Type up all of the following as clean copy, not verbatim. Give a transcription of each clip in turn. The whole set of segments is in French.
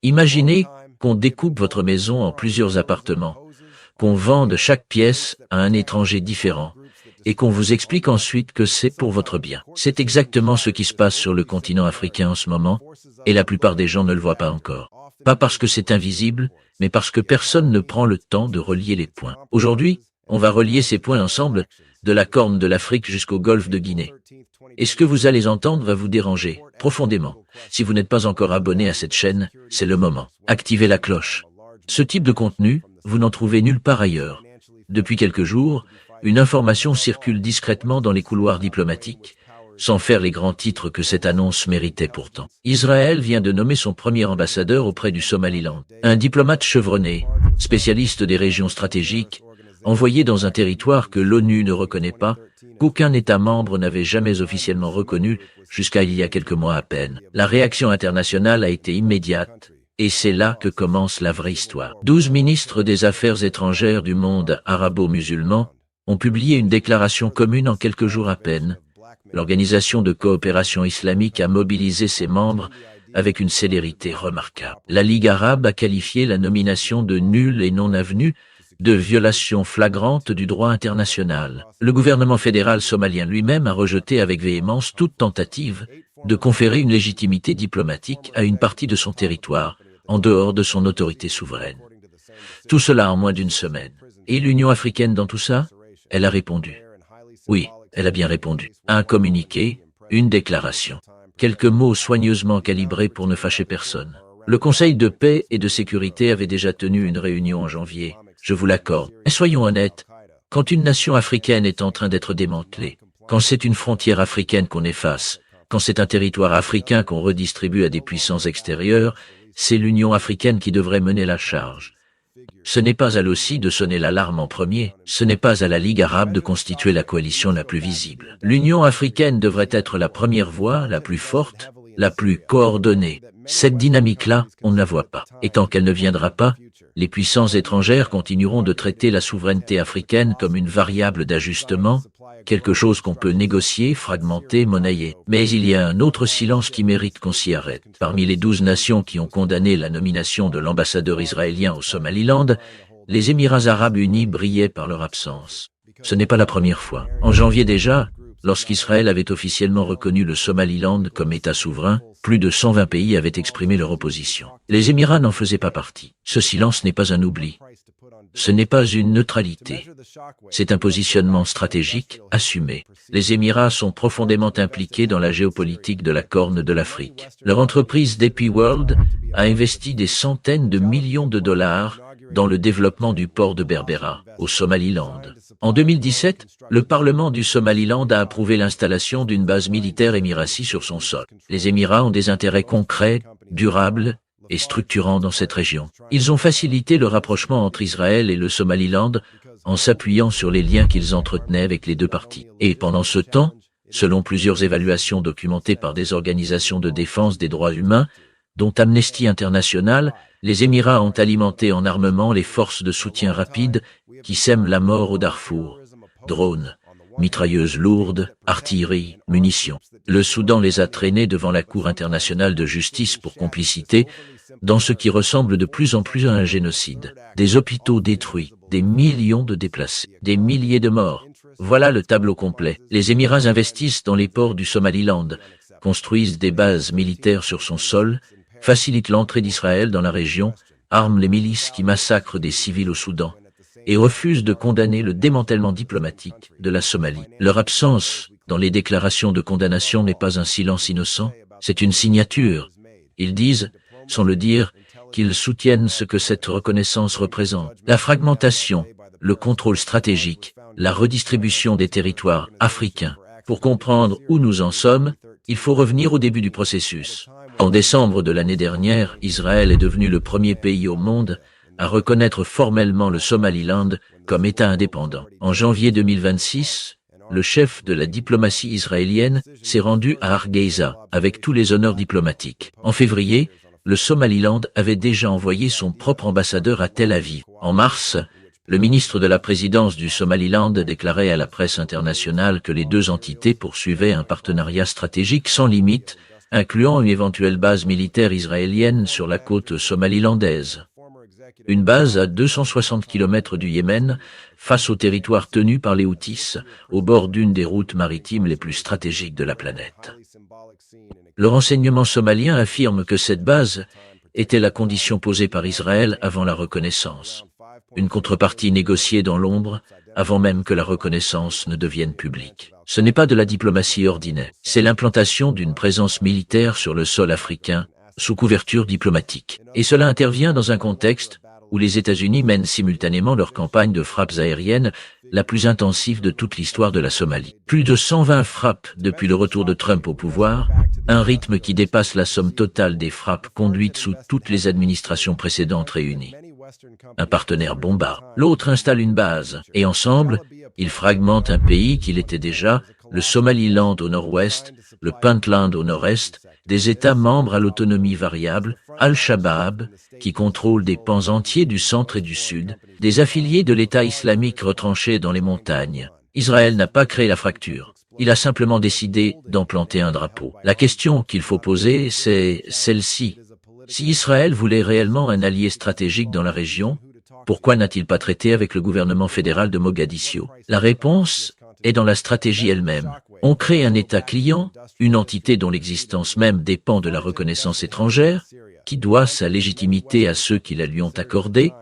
Imaginez qu'on découpe votre maison en plusieurs appartements, qu'on vende chaque pièce à un étranger différent, et qu'on vous explique ensuite que c'est pour votre bien. C'est exactement ce qui se passe sur le continent africain en ce moment, et la plupart des gens ne le voient pas encore. Pas parce que c'est invisible, mais parce que personne ne prend le temps de relier les points. Aujourd'hui, on va relier ces points ensemble, de la Corne de l'Afrique jusqu'au golfe de Guinée. Et ce que vous allez entendre va vous déranger, profondément. Si vous n'êtes pas encore abonné à cette chaîne, c'est le moment. Activez la cloche. Ce type de contenu, vous n'en trouvez nulle part ailleurs. Depuis quelques jours, une information circule discrètement dans les couloirs diplomatiques, sans faire les grands titres que cette annonce méritait pourtant. Israël vient de nommer son premier ambassadeur auprès du Somaliland. Un diplomate chevronné, spécialiste des régions stratégiques, envoyé dans un territoire que l'ONU ne reconnaît pas, qu'aucun État membre n'avait jamais officiellement reconnu jusqu'à il y a quelques mois à peine. La réaction internationale a été immédiate, et c'est là que commence la vraie histoire. 12 ministres des Affaires étrangères du monde arabo-musulman ont publié une déclaration commune en quelques jours à peine. L'Organisation de coopération islamique a mobilisé ses membres avec une célérité remarquable. La Ligue arabe a qualifié la nomination de nulle et non avenue, de violation flagrante du droit international. Le gouvernement fédéral somalien lui-même a rejeté avec véhémence toute tentative de conférer une légitimité diplomatique à une partie de son territoire, en dehors de son autorité souveraine. Tout cela en moins d'une semaine. Et l'Union africaine dans tout ça? Elle a répondu. Oui, elle a bien répondu. Un communiqué, une déclaration. Quelques mots soigneusement calibrés pour ne fâcher personne. Le Conseil de paix et de sécurité avait déjà tenu une réunion en janvier. Je vous l'accorde. Mais soyons honnêtes, quand une nation africaine est en train d'être démantelée, quand c'est une frontière africaine qu'on efface, quand c'est un territoire africain qu'on redistribue à des puissances extérieures, c'est l'Union africaine qui devrait mener la charge. Ce n'est pas à l'OCI de sonner l'alarme en premier, ce n'est pas à la Ligue arabe de constituer la coalition la plus visible. L'Union africaine devrait être la première voix, la plus forte, la plus coordonnée. Cette dynamique-là, on ne la voit pas. Et tant qu'elle ne viendra pas, les puissances étrangères continueront de traiter la souveraineté africaine comme une variable d'ajustement, quelque chose qu'on peut négocier, fragmenter, monnayer. Mais il y a un autre silence qui mérite qu'on s'y arrête. Parmi les 12 nations qui ont condamné la nomination de l'ambassadeur israélien au Somaliland, les Émirats arabes unis brillaient par leur absence. Ce n'est pas la première fois. En janvier déjà, lorsqu'Israël avait officiellement reconnu le Somaliland comme État souverain, plus de 120 pays avaient exprimé leur opposition. Les Émirats n'en faisaient pas partie. Ce silence n'est pas un oubli. Ce n'est pas une neutralité. C'est un positionnement stratégique assumé. Les Émirats sont profondément impliqués dans la géopolitique de la Corne de l'Afrique. Leur entreprise DP World a investi des centaines de millions de dollars dans le développement du port de Berbera, au Somaliland. En 2017, le Parlement du Somaliland a approuvé l'installation d'une base militaire émiratie sur son sol. Les Émirats ont des intérêts concrets, durables et structurants dans cette région. Ils ont facilité le rapprochement entre Israël et le Somaliland en s'appuyant sur les liens qu'ils entretenaient avec les deux parties. Et pendant ce temps, selon plusieurs évaluations documentées par des organisations de défense des droits humains, dont Amnesty International, les Émirats ont alimenté en armement les forces de soutien rapide qui sèment la mort au Darfour. Drones, mitrailleuses lourdes, artillerie, munitions. Le Soudan les a traînés devant la Cour internationale de justice pour complicité dans ce qui ressemble de plus en plus à un génocide. Des hôpitaux détruits, des millions de déplacés, des milliers de morts. Voilà le tableau complet. Les Émirats investissent dans les ports du Somaliland, construisent des bases militaires sur son sol, facilitent l'entrée d'Israël dans la région, arment les milices qui massacrent des civils au Soudan et refusent de condamner le démantèlement diplomatique de la Somalie. Leur absence dans les déclarations de condamnation n'est pas un silence innocent, c'est une signature. Ils disent, sans le dire, qu'ils soutiennent ce que cette reconnaissance représente. La fragmentation, le contrôle stratégique, la redistribution des territoires africains. Pour comprendre où nous en sommes, il faut revenir au début du processus. En décembre de l'année dernière, Israël est devenu le premier pays au monde à reconnaître formellement le Somaliland comme État indépendant. En janvier 2026, le chef de la diplomatie israélienne s'est rendu à Hargeisa avec tous les honneurs diplomatiques. En février, le Somaliland avait déjà envoyé son propre ambassadeur à Tel Aviv. En mars, le ministre de la présidence du Somaliland déclarait à la presse internationale que les deux entités poursuivaient un partenariat stratégique sans limite incluant une éventuelle base militaire israélienne sur la côte somalilandaise. Une base à 260 km du Yémen, face au territoire tenu par les Houthis, au bord d'une des routes maritimes les plus stratégiques de la planète. Le renseignement somalien affirme que cette base était la condition posée par Israël avant la reconnaissance. Une contrepartie négociée dans l'ombre, avant même que la reconnaissance ne devienne publique. Ce n'est pas de la diplomatie ordinaire, c'est l'implantation d'une présence militaire sur le sol africain, sous couverture diplomatique. Et cela intervient dans un contexte où les États-Unis mènent simultanément leur campagne de frappes aériennes, la plus intensive de toute l'histoire de la Somalie. Plus de 120 frappes depuis le retour de Trump au pouvoir, un rythme qui dépasse la somme totale des frappes conduites sous toutes les administrations précédentes réunies. Un partenaire bombarde, l'autre installe une base, et ensemble, ils fragmentent un pays qu'il était déjà, le Somaliland au nord-ouest, le Puntland au nord-est, des États membres à l'autonomie variable, Al-Shabaab, qui contrôle des pans entiers du centre et du sud, des affiliés de l'État islamique retranchés dans les montagnes. Israël n'a pas créé la fracture. Il a simplement décidé d'en planter un drapeau. La question qu'il faut poser, c'est celle-ci. Si Israël voulait réellement un allié stratégique dans la région, pourquoi n'a-t-il pas traité avec le gouvernement fédéral de Mogadiscio? La réponse est dans la stratégie elle-même. On crée un État client, une entité dont l'existence même dépend de la reconnaissance étrangère, qui doit sa légitimité à ceux qui la lui ont accordée,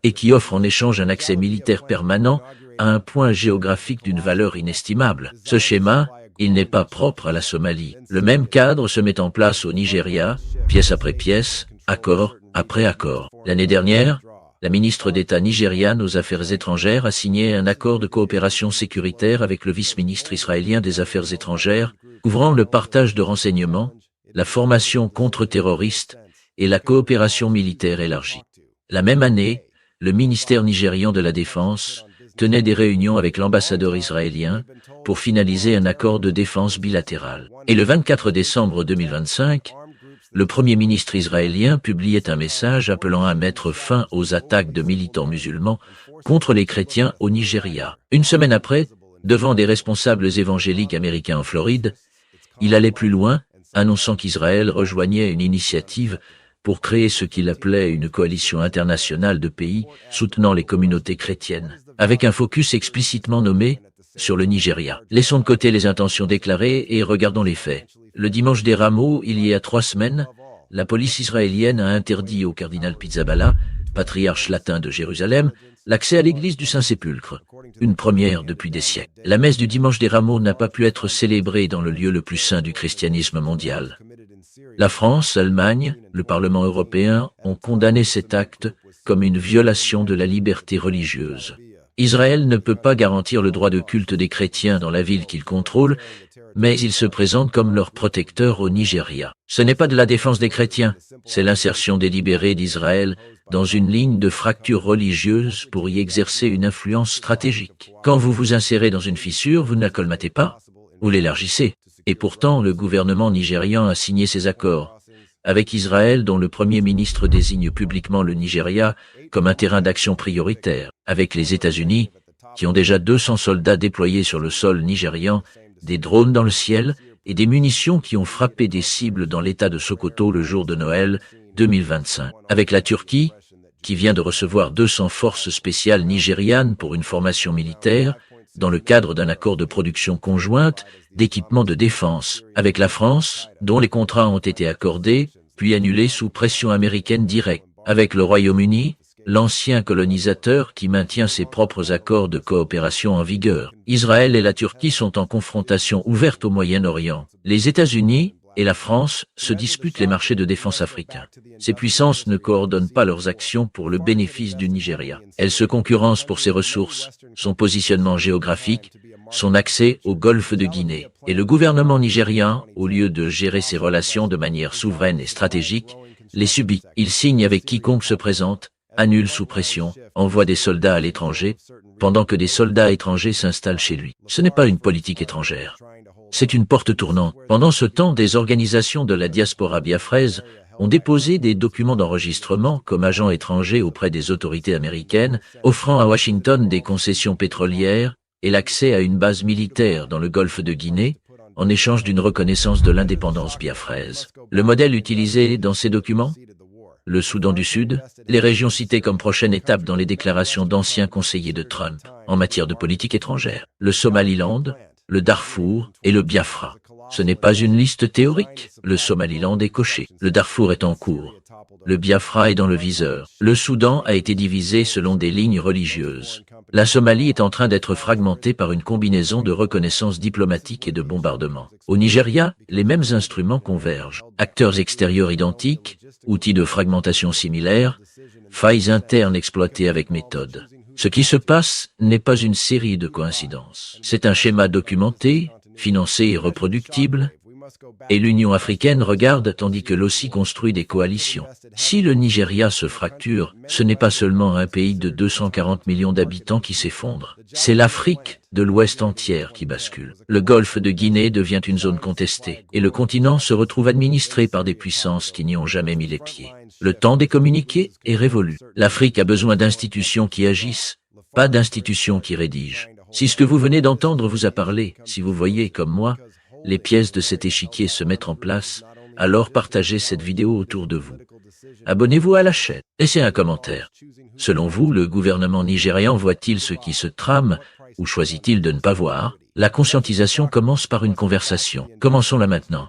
et qui offre en échange un accès militaire permanent à un point géographique d'une valeur inestimable. Ce schéma, il n'est pas propre à la Somalie. Le même cadre se met en place au Nigeria, pièce après pièce, accord après accord. L'année dernière, la ministre d'État nigériane aux Affaires étrangères a signé un accord de coopération sécuritaire avec le vice-ministre israélien des Affaires étrangères, couvrant le partage de renseignements, la formation contre-terroriste et la coopération militaire élargie. La même année, le ministère nigérian de la Défense tenait des réunions avec l'ambassadeur israélien pour finaliser un accord de défense bilatéral. Et le 24 décembre 2025, le Premier ministre israélien publiait un message appelant à mettre fin aux attaques de militants musulmans contre les chrétiens au Nigeria. Une semaine après, devant des responsables évangéliques américains en Floride, il allait plus loin, annonçant qu'Israël rejoignait une initiative pour créer ce qu'il appelait une coalition internationale de pays soutenant les communautés chrétiennes, avec un focus explicitement nommé sur le Nigeria. Laissons de côté les intentions déclarées et regardons les faits. Le dimanche des Rameaux, il y a 3 semaines, la police israélienne a interdit au cardinal Pizzaballa, patriarche latin de Jérusalem, l'accès à l'église du Saint-Sépulcre, une première depuis des siècles. La messe du dimanche des Rameaux n'a pas pu être célébrée dans le lieu le plus saint du christianisme mondial. La France, l'Allemagne, le Parlement européen ont condamné cet acte comme une violation de la liberté religieuse. Israël ne peut pas garantir le droit de culte des chrétiens dans la ville qu'il contrôle, mais il se présente comme leur protecteur au Nigeria. Ce n'est pas de la défense des chrétiens, c'est l'insertion délibérée d'Israël dans une ligne de fracture religieuse pour y exercer une influence stratégique. Quand vous vous insérez dans une fissure, vous ne la colmatez pas, vous l'élargissez. Et pourtant, le gouvernement nigérian a signé ces accords avec Israël, dont le Premier ministre désigne publiquement le Nigeria comme un terrain d'action prioritaire, avec les États-Unis, qui ont déjà 200 soldats déployés sur le sol nigérian, des drones dans le ciel et des munitions qui ont frappé des cibles dans l'état de Sokoto le jour de Noël 2025. Avec la Turquie, qui vient de recevoir 200 forces spéciales nigérianes pour une formation militaire, dans le cadre d'un accord de production conjointe d'équipements de défense, avec la France, dont les contrats ont été accordés, puis annulés sous pression américaine directe, avec le Royaume-Uni, l'ancien colonisateur qui maintient ses propres accords de coopération en vigueur. Israël et la Turquie sont en confrontation ouverte au Moyen-Orient. Les États-Unis et la France se disputent les marchés de défense africains. Ces puissances ne coordonnent pas leurs actions pour le bénéfice du Nigeria. Elles se concurrencent pour ses ressources, son positionnement géographique, son accès au golfe de Guinée. Et le gouvernement nigérian, au lieu de gérer ses relations de manière souveraine et stratégique, les subit. Il signe avec quiconque se présente, annule sous pression, envoie des soldats à l'étranger, pendant que des soldats étrangers s'installent chez lui. Ce n'est pas une politique étrangère. C'est une porte tournante. Pendant ce temps, des organisations de la diaspora biafraise ont déposé des documents d'enregistrement comme agents étrangers auprès des autorités américaines, offrant à Washington des concessions pétrolières et l'accès à une base militaire dans le golfe de Guinée, en échange d'une reconnaissance de l'indépendance biafraise. Le modèle utilisé dans ces documents? Le Soudan du Sud, les régions citées comme prochaine étape dans les déclarations d'anciens conseillers de Trump en matière de politique étrangère, le Somaliland, le Darfour et le Biafra. Ce n'est pas une liste théorique. Le Somaliland est coché. Le Darfour est en cours. Le Biafra est dans le viseur. Le Soudan a été divisé selon des lignes religieuses. La Somalie est en train d'être fragmentée par une combinaison de reconnaissance diplomatique et de bombardement. Au Nigeria, les mêmes instruments convergent. Acteurs extérieurs identiques, outils de fragmentation similaires, failles internes exploitées avec méthode. Ce qui se passe n'est pas une série de coïncidences. C'est un schéma documenté, financé et reproductible, et l'Union africaine regarde tandis que l'OCI construit des coalitions. Si le Nigeria se fracture, ce n'est pas seulement un pays de 240 millions d'habitants qui s'effondre, c'est l'Afrique de l'Ouest entière qui bascule. Le golfe de Guinée devient une zone contestée, et le continent se retrouve administré par des puissances qui n'y ont jamais mis les pieds. Le temps des communiqués est révolu. L'Afrique a besoin d'institutions qui agissent, pas d'institutions qui rédigent. Si ce que vous venez d'entendre vous a parlé, si vous voyez, comme moi, les pièces de cet échiquier se mettre en place, alors partagez cette vidéo autour de vous. Abonnez-vous à la chaîne, laissez un commentaire. Selon vous, le gouvernement nigérian voit-il ce qui se trame ou choisit-il de ne pas voir? La conscientisation commence par une conversation. Commençons-la maintenant.